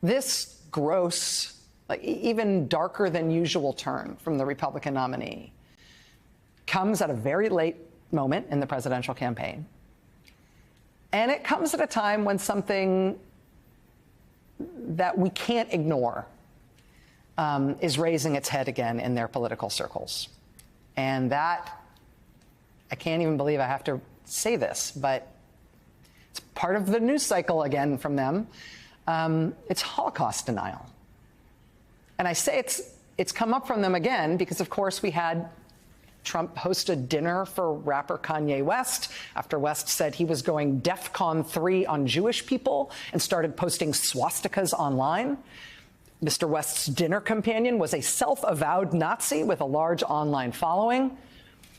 This gross, like even darker than usual turn from the Republican nominee comes at a very late moment in the presidential campaign. And it comes at a time when something that we can't ignore is raising its head again in their political circles. And that, I can't even believe I have to say this, but it's part of the news cycle again from them. It's Holocaust denial. And I say it's come up from them again because, of course, we had Trump host a dinner for rapper Kanye West after West said he was going DEFCON 3 on Jewish people and started posting swastikas online. Mr. West's dinner companion was a self-avowed Nazi with a large online following.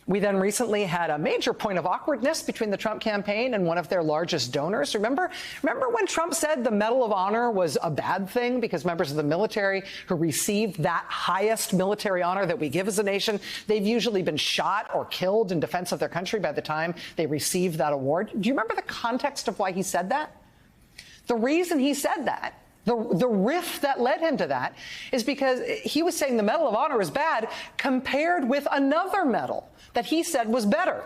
We then recently had a major point of awkwardness between the Trump campaign and one of their largest donors. Remember when Trump said the Medal of Honor was a bad thing because members of the military who received that highest military honor that we give as a nation, they've usually been shot or killed in defense of their country by the time they receive that award? Do you remember the context of why he said that? The reason he said that, the riff that led him to that, is because he was saying the Medal of Honor is bad compared with another medal that he said was better.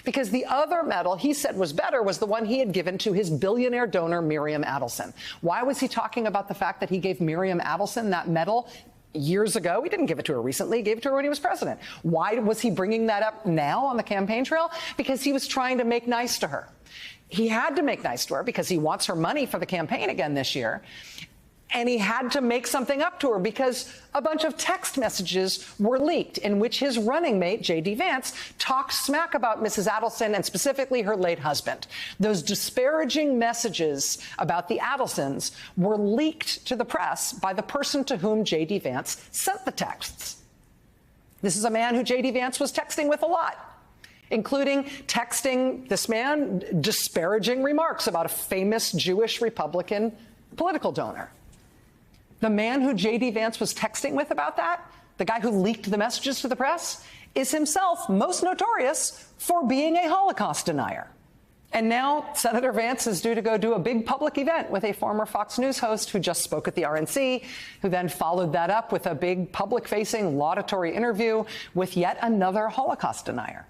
Because the other medal he said was better was the one he had given to his billionaire donor, Miriam Adelson. Why was he talking about the fact that he gave Miriam Adelson that medal years ago? He didn't give it to her recently. He gave it to her when he was president. Why was he bringing that up now on the campaign trail? Because he was trying to make nice to her. He had to make nice to her because he wants her money for the campaign again this year. And he had to make something up to her because a bunch of text messages were leaked in which his running mate, J.D. Vance, talked smack about Mrs. Adelson and specifically her late husband. Those disparaging messages about the Adelsons were leaked to the press by the person to whom J.D. Vance sent the texts. This is a man who J.D. Vance was texting with a lot, including texting this man disparaging remarks about a famous Jewish Republican political donor. The man who J.D. Vance was texting with about that, the guy who leaked the messages to the press, is himself most notorious for being a Holocaust denier. And now Senator Vance is due to go do a big public event with a former Fox News host who just spoke at the RNC, who then followed that up with a big public-facing laudatory interview with yet another Holocaust denier,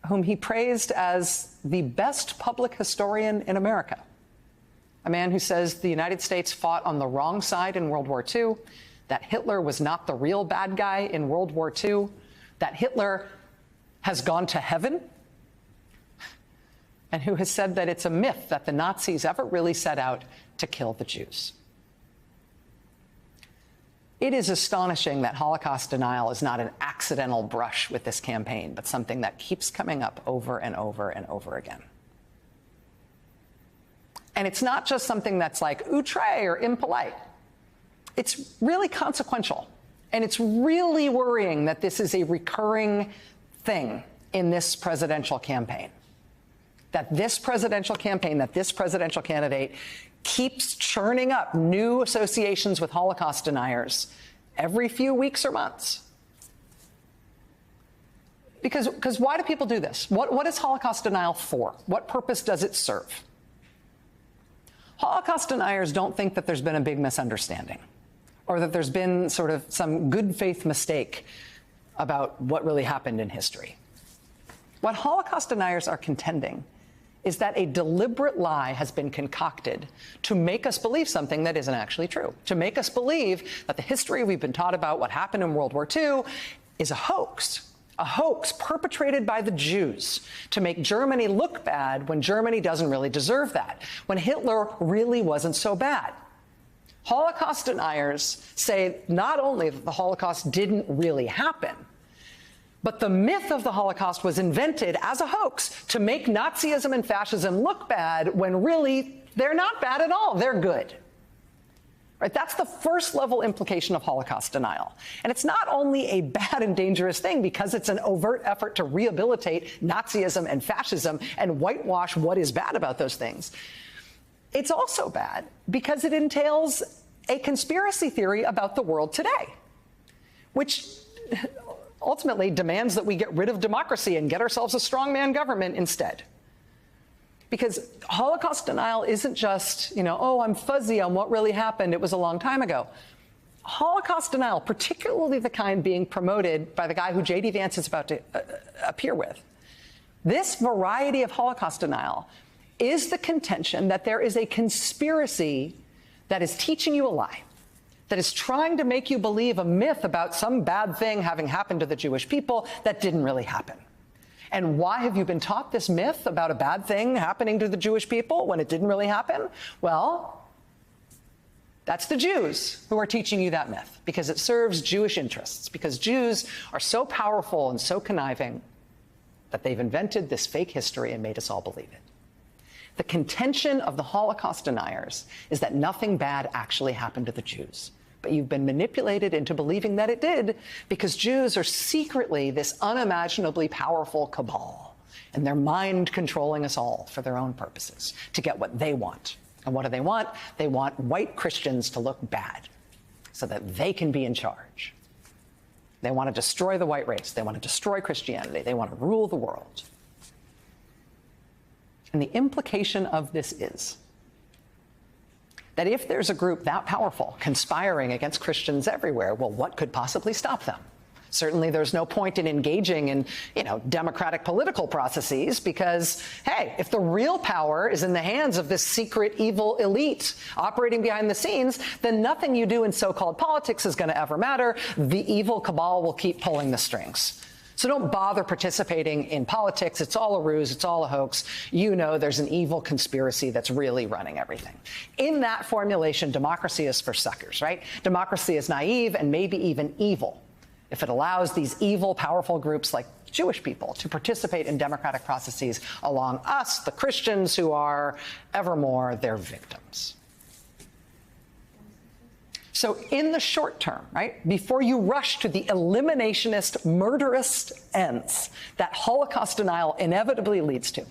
whom he praised as the best public historian in America. A man who says the United States fought on the wrong side in World War II, that Hitler was not the real bad guy in World War II, that Hitler has gone to heaven, and who has said that it's a myth that the Nazis ever really set out to kill the Jews. It is astonishing that Holocaust denial is not an accidental brush with this campaign, but something that keeps coming up over and over and over again. And it's not just something that's like outre or impolite. It's really consequential. And it's really worrying that this is a recurring thing in this presidential campaign. That this presidential candidate keeps churning up new associations with Holocaust deniers every few weeks or months. Because why do people do this? What is Holocaust denial for? What purpose does it serve? Holocaust deniers don't think that there's been a big misunderstanding or that there's been sort of some good faith mistake about what really happened in history. What Holocaust deniers are contending is that a deliberate lie has been concocted to make us believe something that isn't actually true, to make us believe that the history we've been taught about what happened in World War II is a hoax perpetrated by the Jews to make Germany look bad when Germany doesn't really deserve that, when Hitler really wasn't so bad. Holocaust deniers say not only that the Holocaust didn't really happen, but the myth of the Holocaust was invented as a hoax to make Nazism and fascism look bad when really they're not bad at all, they're good. Right? That's the first level implication of Holocaust denial. And it's not only a bad and dangerous thing because it's an overt effort to rehabilitate Nazism and fascism and whitewash what is bad about those things. It's also bad because it entails a conspiracy theory about the world today, which ultimately demands that we get rid of democracy and get ourselves a strongman government instead. Because Holocaust denial isn't just, oh, I'm fuzzy on what really happened. It was a long time ago. Holocaust denial, particularly the kind being promoted by the guy who J.D. Vance is about to appear with, this variety of Holocaust denial is the contention that there is a conspiracy that is teaching you a lie, that is trying to make you believe a myth about some bad thing having happened to the Jewish people that didn't really happen. And why have you been taught this myth about a bad thing happening to the Jewish people when it didn't really happen? Well, that's the Jews who are teaching you that myth, because it serves Jewish interests, because Jews are so powerful and so conniving that they've invented this fake history and made us all believe it. The contention of the Holocaust deniers is that nothing bad actually happened to the Jews. But you've been manipulated into believing that it did, because Jews are secretly this unimaginably powerful cabal, and they're mind controlling us all for their own purposes to get what they want. And what do they want? They want white Christians to look bad so that they can be in charge. They want to destroy the white race. They want to destroy Christianity. They want to rule the world. And the implication of this is that if there's a group that powerful conspiring against Christians everywhere, well, what could possibly stop them? Certainly there's no point in engaging in, democratic political processes because, hey, if the real power is in the hands of this secret evil elite operating behind the scenes, then nothing you do in so-called politics is going to ever matter. The evil cabal will keep pulling the strings. So don't bother participating in politics. It's all a ruse. It's all a hoax. There's an evil conspiracy that's really running everything. In that formulation, democracy is for suckers, right? Democracy is naive and maybe even evil if it allows these evil, powerful groups like Jewish people to participate in democratic processes along us, the Christians, who are evermore their victims. So in the short term, right, before you rush to the eliminationist, murderous ends that Holocaust denial inevitably leads to,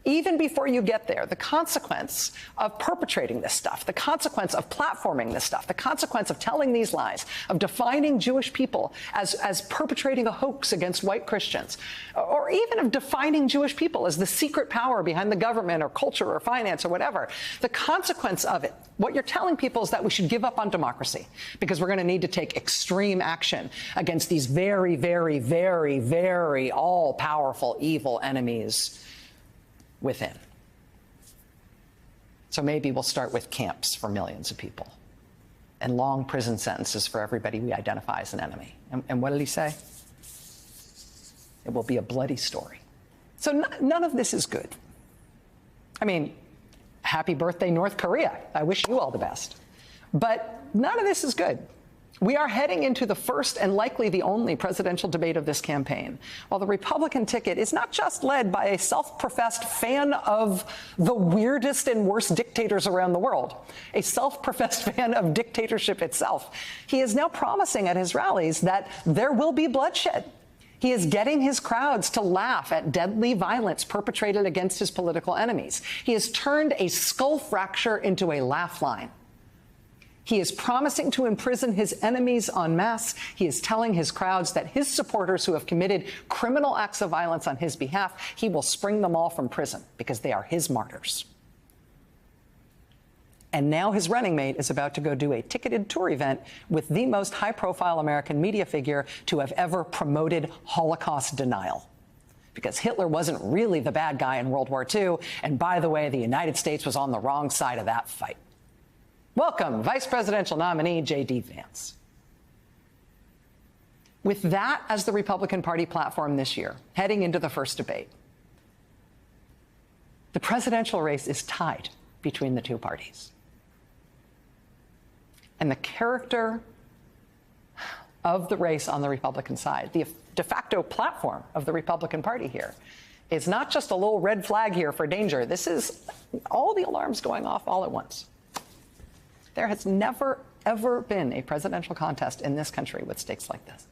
even before you get there, the consequence of perpetrating this stuff, the consequence of platforming this stuff, the consequence of telling these lies, of defining Jewish people as perpetrating a hoax against white Christians, or even of defining Jewish people as the secret power behind the government or culture or finance or whatever, the consequence of it, what you're telling people is that we should give up on democracy because we're going to need to take extreme action against these very, very, very, very all-powerful evil enemies within. So maybe we'll start with camps for millions of people and long prison sentences for everybody we identify as an enemy. And what did he say? It will be a bloody story. So none of this is good. I mean, happy birthday, North Korea. I wish you all the best. But none of this is good. We are heading into the first and likely the only presidential debate of this campaign, while the Republican ticket is not just led by a self-professed fan of the weirdest and worst dictators around the world, a self-professed fan of dictatorship itself. He is now promising at his rallies that there will be bloodshed. He is getting his crowds to laugh at deadly violence perpetrated against his political enemies. He has turned a skull fracture into a laugh line. He is promising to imprison his enemies en masse. He is telling his crowds that his supporters who have committed criminal acts of violence on his behalf, he will spring them all from prison because they are his martyrs. And now his running mate is about to go do a ticketed tour event with the most high-profile American media figure to have ever promoted Holocaust denial. Because Hitler wasn't really the bad guy in World War II, and by the way, the United States was on the wrong side of that fight. Welcome, Vice Presidential nominee J.D. Vance. With that as the Republican Party platform this year, heading into the first debate, the presidential race is tied between the two parties. And the character of the race on the Republican side, the de facto platform of the Republican Party here, is not just a little red flag here for danger. This is all the alarms going off all at once. There has never, ever been a presidential contest in this country with stakes like this.